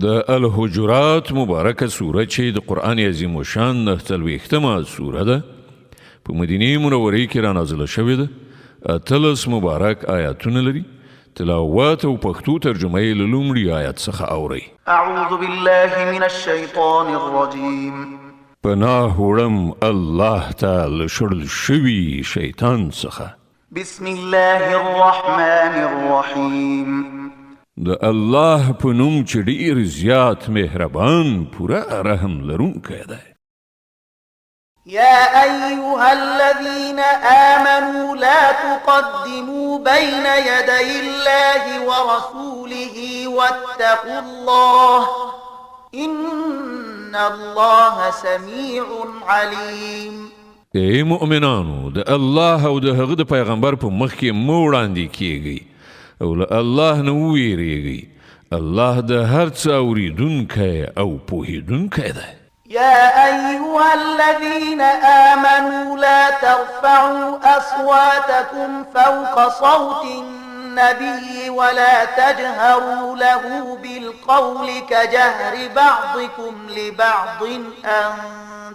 د الحجرات مبارکه سوره چې د قرآن عظیم الشان 49مه سوره ده په مدینه منوره کې را نازله شوې ده. 13 مبارک آیاتونه لري. تلاوت او پښتو ترجمه یې له لومړي آیت څخه اورئ. اعوذ بالله من الشیطان الرجیم. پناه وړم الله ته له شړل شوي شیطان څخه. بسم الله الرحمن الرحیم. د الله په نوم چې ډېر زیات مهربان پوره رحم لرونکی دی. يا أيها الذين آمنوا لا تقدموا بين يدي الله ورسوله واتقوا الله إن الله سميع عليم. ای مؤمنانو د الله او د هغه د پیغمبر په مخ کې مو وړاندې کیږئ او له الله نه وویریږئ. الله د هر څه اوریدونکی او پوهیدونکی دی. يا أيها الذين آمنوا لا ترفعوا أصواتكم فوق صوت النبي ولا تجهروا له بالقول كجهر بعضكم لبعض أن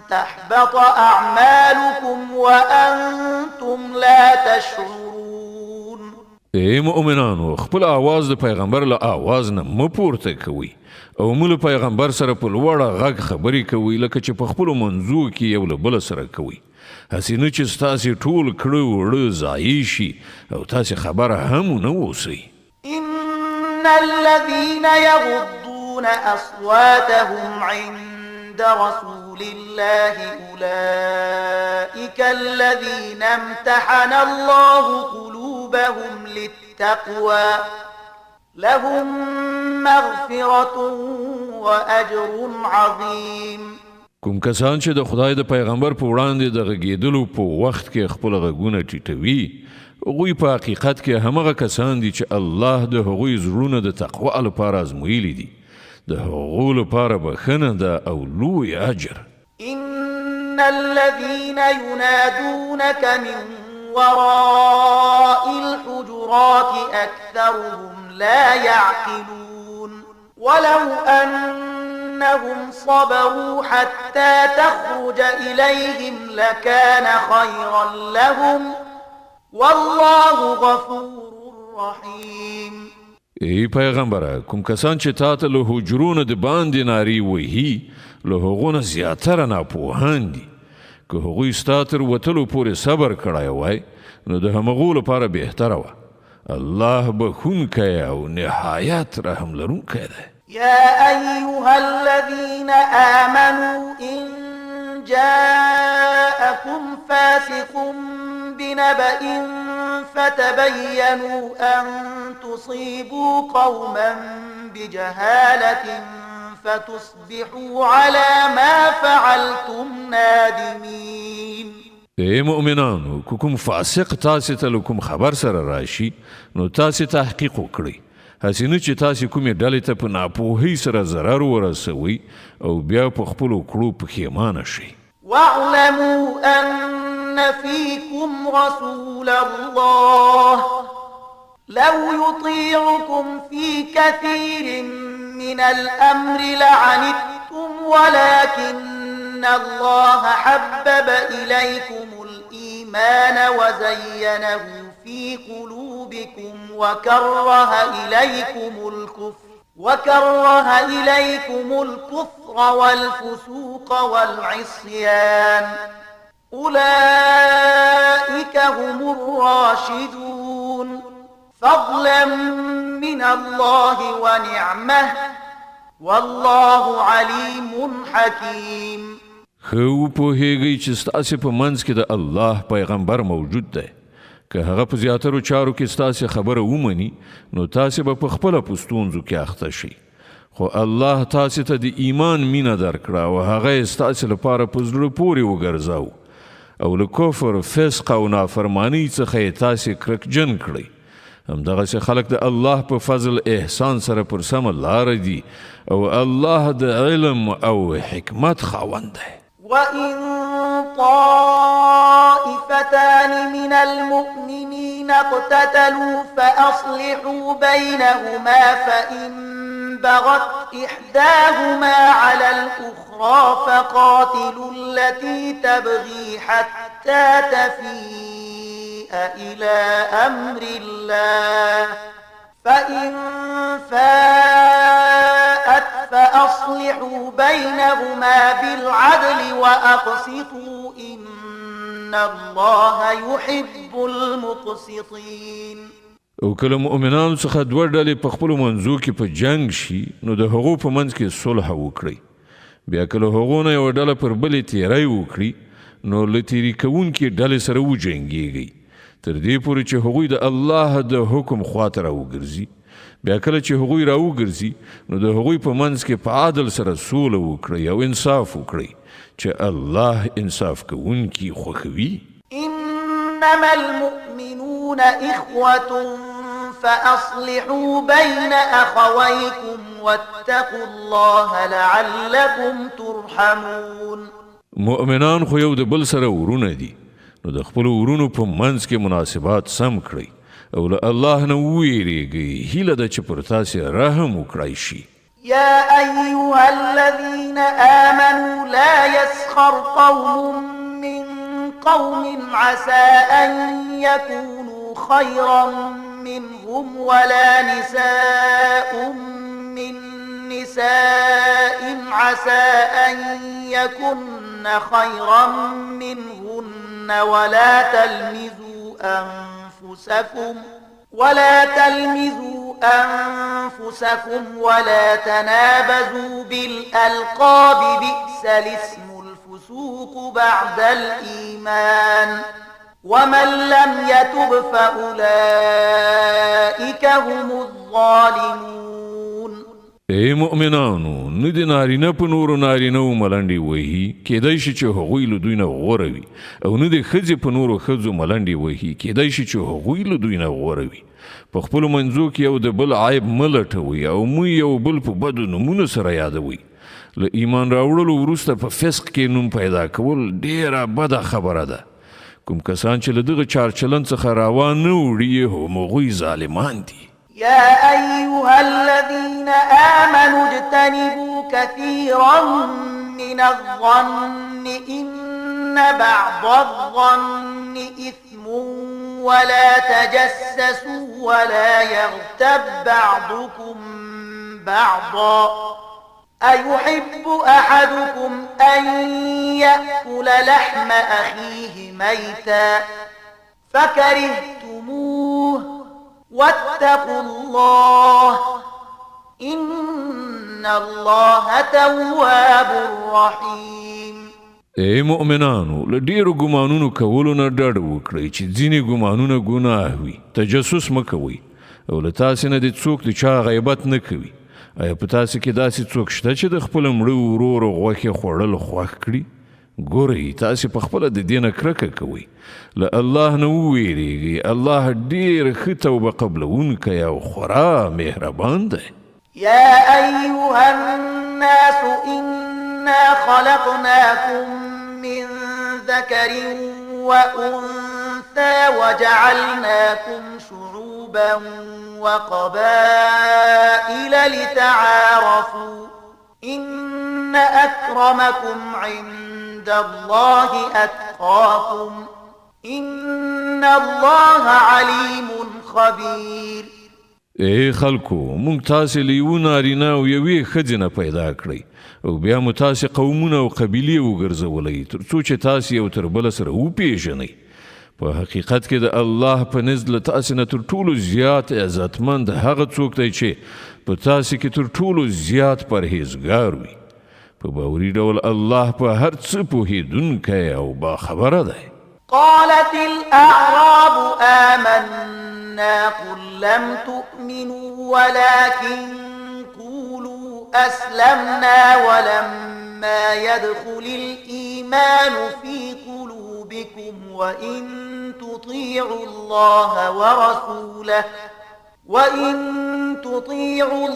تحبط أعمالكم وأنتم لا تشعرون. ای مؤمنانو خپل آواز د پیغمبر له آواز نه مه پورته کوئ او مو له پیغمبر سره په لوړه غږ خبرې کوئ لکه چې په خپلو منځو کې یو له بله سره کوئ. هسې نه چې ستاسې ټول کړه وړه ضایع شي او تاسې خبره هم ونه اوسئ. إن الذين يغضون أصواتهم عند رسول الله أولئك الذين امتحن الله قلوبهم للتقوى لهم مغفرة وأجر عظيم. کوم کسان چې د خدای د پیغمبر په وړاندې د غږېدلو په وخت کې خپل غږونه ټیټوي هغوی په حقیقت کې همغه کسان دي چې الله د هغوی زړونه د تقوا لپاره ازمویلي دي. د هغو لپاره بخښنه ده او لوی اجر. إن الذين ينادونك من وراء الحجرات أكثرهم لا يعقلون ولو أنهم صبروا حتى تخرج إليهم لكان خيرا لهم والله غفور رحيم. ای پیغمبره کوم کسان چې تا ته له حجرونو د باندې نارې وهي له هغو نه زیاتره ناپوهان دي. که هغوی ستا تر وتلو پورې صبر کړی وای نو د همغو لپاره بهتره وه. الله بخونکی او نهایت رحم لرونکی دی. يا أيها الذين آمنوا إن جاءكم فاسق بنبأ فتبينوا أن تصيبوا قوما بجهالة فتصبحوا على ما فعلتم نادمين. ای مؤمنانو که کوم فاسق تاسې ته له کوم خبر سره راشي نو تاسې تحقیق وکړئ. هسې نه چې تاسې کومې ډلې ته په ناپوهۍ سره ضرر ورسوئ او بیا په خپلو کړو پښیمانه شئ. واعلموا أن فيكم رسول الله لو يطيعكم في كثير من الأمر لعنتم ولكن الله حبب إليكم الإيمان وزينه في قلوبكم وكره إليكم الكفر والفسوق والعصيان أولئك هم الراشدون فضلا من الله ونعمه والله عليم حكيم. خو پوهیږئ چې ستاسې په منځ کې د الله پیغمبر موجود دی. که هغه په زیاترو چارو کې ستاسې خبره ومني نو تاسې به په خپله په ستونزو کې اخته شئ. خو الله تاسې ته د ایمان مینه درکړه او هغه یې ستاسې لپاره په زړه پورې وګرځاو او له کفر فسق او نافرمانۍ څخه یې تاسې کرکجن کړئ. همدغسې خلک د الله په فضل احسان سره پر سمه لاره دي او الله د علم او حکمت خاوند دی. وإن طائفتان من المؤمنين اقتتلوا فأصلحوا بينهما فإن بغت إحداهما على الأخرى فقاتلوا التي تبغي حتى تفيء إلى أمر الله فإن فاءت فأصلحوا بينهما بالعدل وأقسطوا إن الله يحب المقسطين. او کله مؤمنانو څخه دوه ډلې په خپلو منځو کې په جنگ شي نو د هغو په منځ کې صلح وکړئ. بیا کله هغو نه یوه ډله پر بلې تیری وکړي نو له تیري کوونکې ډلې سره وجنګېږئ تر دې پورې چې هغوی د الله د حکم خواته راوګرځي. بیا کله چې هغوی راوګرځي نو د هغوی په منځ کې په عدل سره سوله وکړئ او انصاف وکړئ چې الله انصاف کوونکي خوښوي. إنما المؤمنون إخوة فأصلحوا بين أخويكم واتقوا الله لعلكم ترحمون. مؤمنان خو یو د بل سره ورونه دي نو د خپل ورونو په منځ کې مناسبات سم کړئ او له الله نه وویریږئ هیله ده چې پر تاسې رحم وکړای شي. يا أيها الذين آمنوا لا يسخر قوم من قوم عسى أن يكونوا خيرا منهم ولا نساء من نساء عسى أن يكن خيرا منهن ولا تلمزوا أنفسكم ولا تنابزوا بالألقاب بئس الاسم الفسوق بعد الإيمان ومن لم يتب فأولئك هم الظالمون. ای مؤمنانو نه د نارینه په نورو نارینهو ملنډې وهي کیدای شي چې هغوی له دوی نه غوره وي او نه د ښځې په نورو ښځو ملنډې وهي کیدای شي چې هغوی له دوی نه غوره وي. په خپلو منځو کې یو د بل عیب مه لټوئ او مو یو بل په بدو نومونو سره یادوئ. له ایمان راوړلو وروسته په فسق کې نوم پیدا کول ډیره بده خبره ده. کوم کسان چې له دغه چارچلن څخه راوان نه وړي همغوی ظالمان دي. يا أيها الذين آمنوا اجتنبوا كثيرا من الظن إن بعض الظن إثم ولا تجسسوا ولا يغتب بعضكم بعضا أيحب أحدكم أن يأكل لحم أخيه ميتا فكرهتموه واتقوا الله إن الله تواب رحيم. ای مؤمنانو له ډیرو ګمانونو کولو نه ډډ وکړئ چې ځینې ګمانونه ګناه وي. تجسس مه کوئ او له تاسې نه د څوک د چا غیبت نه کوي. آیا په تاسې کې داسې څوک شته چې د خپل مړه ورور غوښې خوړل خوښ کړي؟ ګورئ تاسې په خپله د دې نه کرکه کوئ. له الله نه وویریږئ. الله ډېر ښه توبه قبلونکی او خورا مهربان دی. يا أيها الناس إنا خلقناكم من ذكر وأنثى وجعلناكم شعوبا وقبائل لتعارفوا إن أكرمكم عند الله أتقاكم إن الله عليم خبير. ای خلکو مونږ تاسې له یوه نارینه او یوې ښځې نه پیدا کړئ او بیا مو تاسې قومونه او قبیلې وګرځولئ تر څو چې تاسې یو تر بله سره وپېژنئ. په حقیقت کې د الله په نزد له تاسې نه تر ټولو زیات عزتمند هغه څوک دی چې په تاسې کې تر ټولو زیات پرهیزګار وي. په باوري ډول الله په هر څه پوهېدونکی او باخبره دی. قالت الأعراب آمنا قل لم تؤمنوا ولكن قولوا أسلمنا ولما يدخل الإيمان في قلوبكم وإن تطيعوا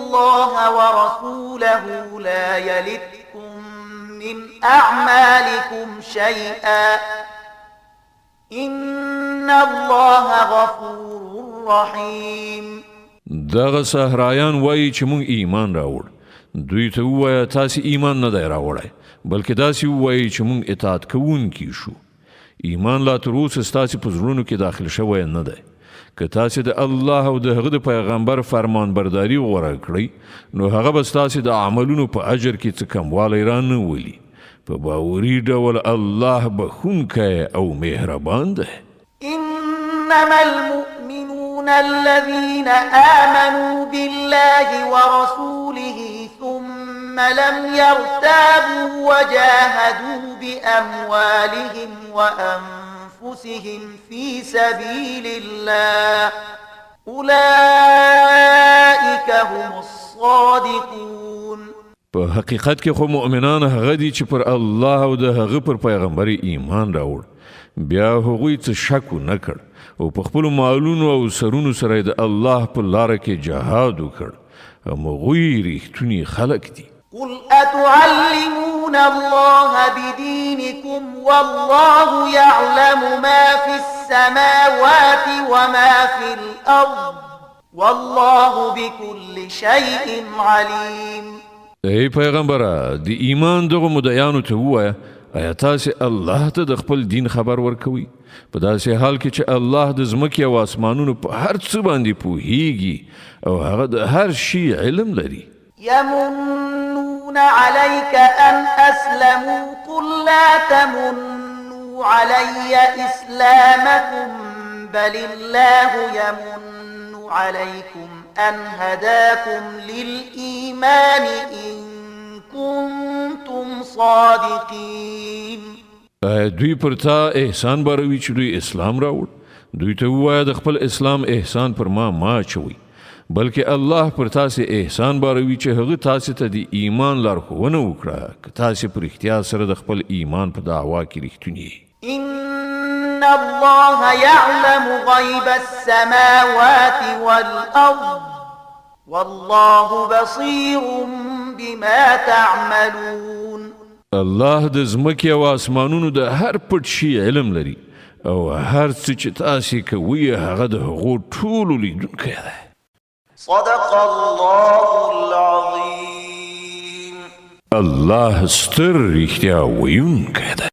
الله ورسوله لا يلتكم من أعمالكم شيئا إن الله غفور رحيم. دغه صحرایان وایي چې موږ ایمان راوړ. دوی ته ووایه تاسې ایمان نه دی راوړی بلکې داسې ووایي چې موږ اطاعت کوونکي شو. ایمان لا تر اوسه ستاسې په زړونو کې داخل شوی نه دی. که تاسې د الله او د هغه د پیغمبر فرمان برداري غوره کړئ نو هغه به ستاسې د عملونو په اجر کې څه کموالی را نه ولي. په باوري ډول الله بخښونکی او مهربان دی. إنما المؤمنون الذين آمنوا بالله ورسوله ثم لم يرتابوا وجاهدوا بأموالهم وأنفسهم في سبيل الله أولئك هم الصادقون. په حقیقت کې خو مؤمنان هغه دي چې پر الله او د هغه پر پیغمبر ایمان راوړ بیا هغوی څه شک نه کړ او په خپل مالونو او سرونو سره د الله په لار کې جهاد وکړ. هغوی ریښتونی خلک دي. قل أتعلمون الله بدينكم والله يعلم ما في السماوات وما في الأرض والله بكل شيء عليم. ای پیغمبره د ایمان دغه مدعیانو ته ووایه آیا تاسې الله ته د خپل دین خبر ورکوي په داسې حال کې چې الله د ځمکې او آسمانونو په هر څه باندې پوهیږي او هغه د هر شي علم لري. يمنون عليك أن أسلموا قل لا تمنوا علي إسلامكم بل الله يمن عليكم أن هداكم للإيمان إن كنتم صادقين. دوی پر تا احسان باروي چې دوی اسلام راوړ. دوی ته ووایه د خپل اسلام احسان پر ما چوي بلکې الله پر تاسې احسان باروي چې هغه تاسې ته د ایمان لارښوونه وکړه که تاسې پر اختیار سره د خپل ایمان په دعوا کې رښتونی. إن الله يعلم غيب السماوات والأرض والله بصير بما تعملون. الله د ځمکې او آسمانونو د هر پټ شي علم لري او هر څه چې تاسې کوئ هغه د هغو ټولو لیدونکی دی. صدق الله العظيم. الله ستر رښتیا ویونکی دی.